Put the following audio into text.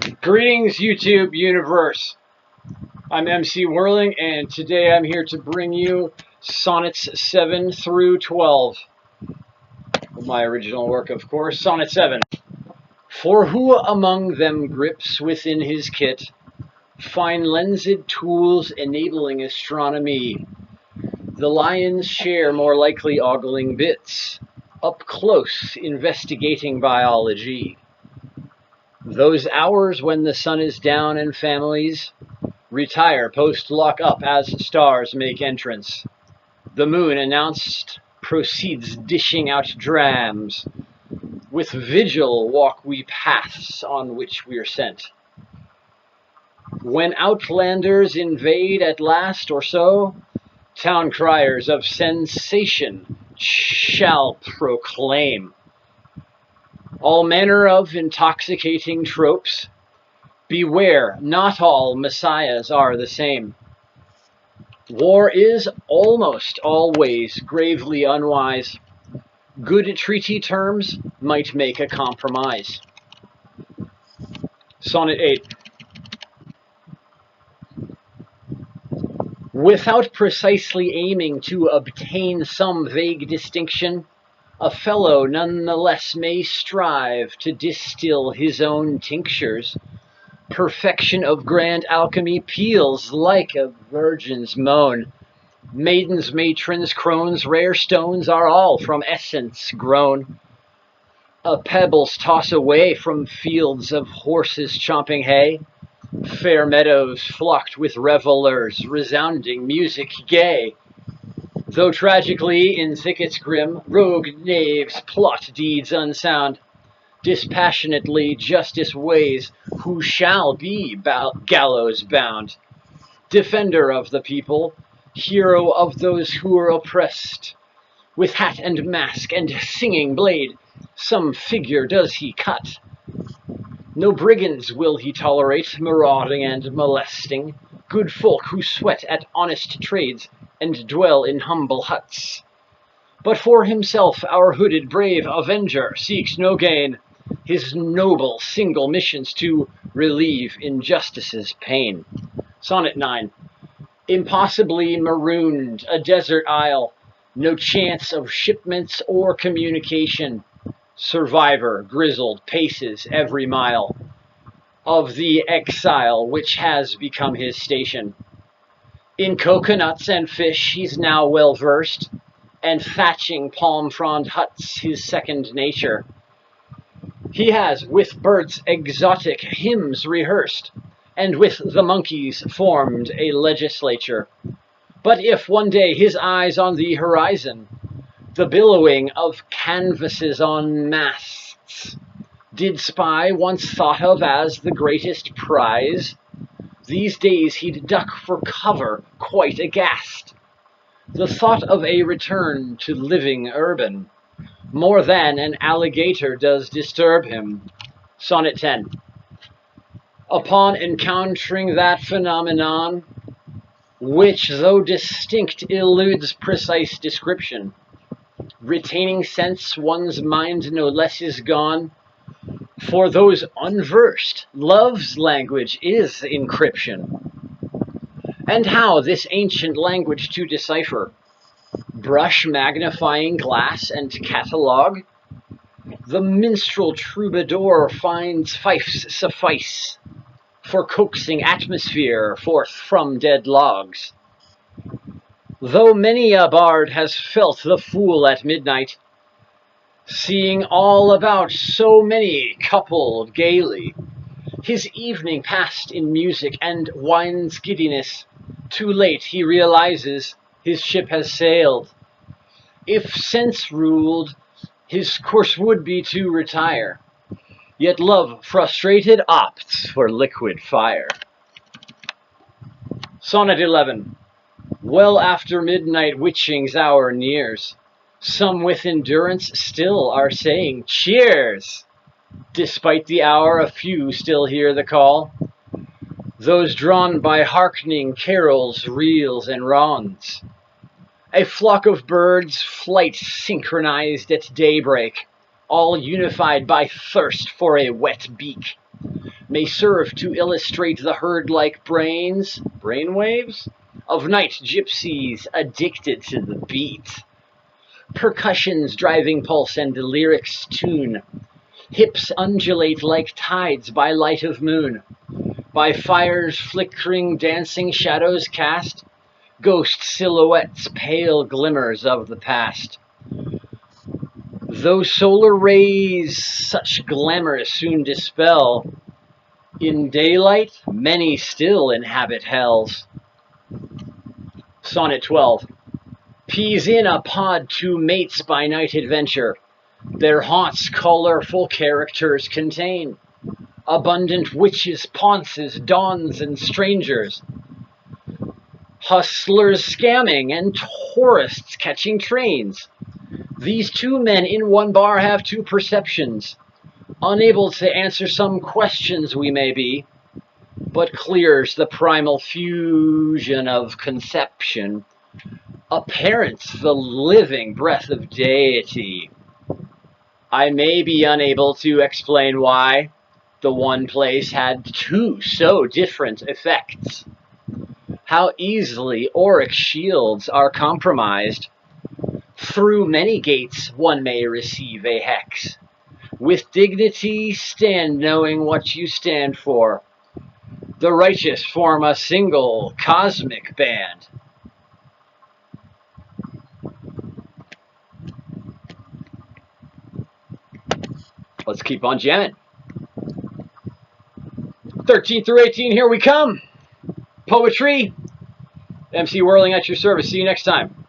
Greetings, YouTube universe. I'm MC Werling, and today I'm here to bring you Sonnets 7 through 12. My original work, of course, Sonnet 7. For who among them grips within his kit fine lensed tools enabling astronomy, the lion's share more likely ogling bits, up close investigating biology? Those hours when the sun is down and families retire post lock up as stars make entrance. The moon announced proceeds dishing out drams. With vigil walk we paths on which we're sent. When outlanders invade at last or so, town criers of sensation shall proclaim all manner of intoxicating tropes. Beware, not all messiahs are the same. War is almost always gravely unwise. Good treaty terms might make a compromise. Sonnet 8. Without precisely aiming to obtain some vague distinction, a fellow nonetheless may strive to distill his own tinctures. Perfection of grand alchemy peals like a virgin's moan. Maidens, matrons, crones, rare stones are all from essence grown. A pebbles toss away from fields of horses chomping hay. Fair meadows flocked with revellers, resounding music gay. Though tragically in thickets grim, rogue knaves plot deeds unsound. Dispassionately justice weighs who shall be gallows bound. Defender of the people, hero of those who are oppressed, with hat and mask and singing blade, some figure does he cut. No brigands will he tolerate, marauding and molesting, good folk who sweat at honest trades and dwell in humble huts. But for himself our hooded brave avenger seeks no gain, his noble single mission's to relieve injustice's pain. Sonnet 9. Impossibly marooned, a desert isle, no chance of shipments or communication. Survivor, grizzled, paces every mile of the exile which has become his station. In coconuts and fish he's now well versed, and thatching palm frond huts his second nature. He has with birds exotic hymns rehearsed, and with the monkeys formed a legislature. But if one day his eyes on the horizon, the billowing of canvases on masts, did spy once thought of as the greatest prize, these days he'd duck for cover quite aghast. The thought of a return to living urban more than an alligator does disturb him. Sonnet 10. Upon encountering that phenomenon, which though distinct eludes precise description, retaining sense one's mind no less is gone. For those unversed, love's language is encryption. And how this ancient language to decipher? Brush magnifying glass and catalogue? The minstrel troubadour finds fifes suffice for coaxing atmosphere forth from dead logs. Though many a bard has felt the fool at midnight, seeing all about so many coupled gaily, his evening passed in music and wine's giddiness, too late he realizes his ship has sailed. If sense ruled, his course would be to retire, yet love frustrated opts for liquid fire. Sonnet 11. Well after midnight witching's hour nears, some with endurance still are saying cheers. Despite the hour, a few still hear the call, those drawn by hearkening carols, reels, and ronds. A flock of birds, flight synchronized at daybreak, all unified by thirst for a wet beak. may serve to illustrate the herd-like brainwaves, of night gypsies addicted to the beat. Percussion's driving pulse and the lyric's tune. Hips undulate like tides by light of moon. By fire's flickering dancing shadows cast, ghost silhouettes pale glimmers of the past. Though solar rays such glamour soon dispel, in daylight many still inhabit hells. Sonnet 12. Peas in a pod two mates by night adventure. Their haunts colorful characters contain. Abundant witches, ponces, dons, and strangers. Hustlers scamming and tourists catching trains. These two men in one bar have two perceptions. Unable to answer some questions we may be, but clears the primal fusion of conception. Apparent the living breath of deity. I may be unable to explain why the one place had two so different effects. How easily auric shields are compromised. Through many gates one may receive a hex. With dignity stand knowing what you stand for. The righteous form a single cosmic band. Let's keep on jamming. 13 through 18, here we come. Poetry. MC Werling at your service. See you next time.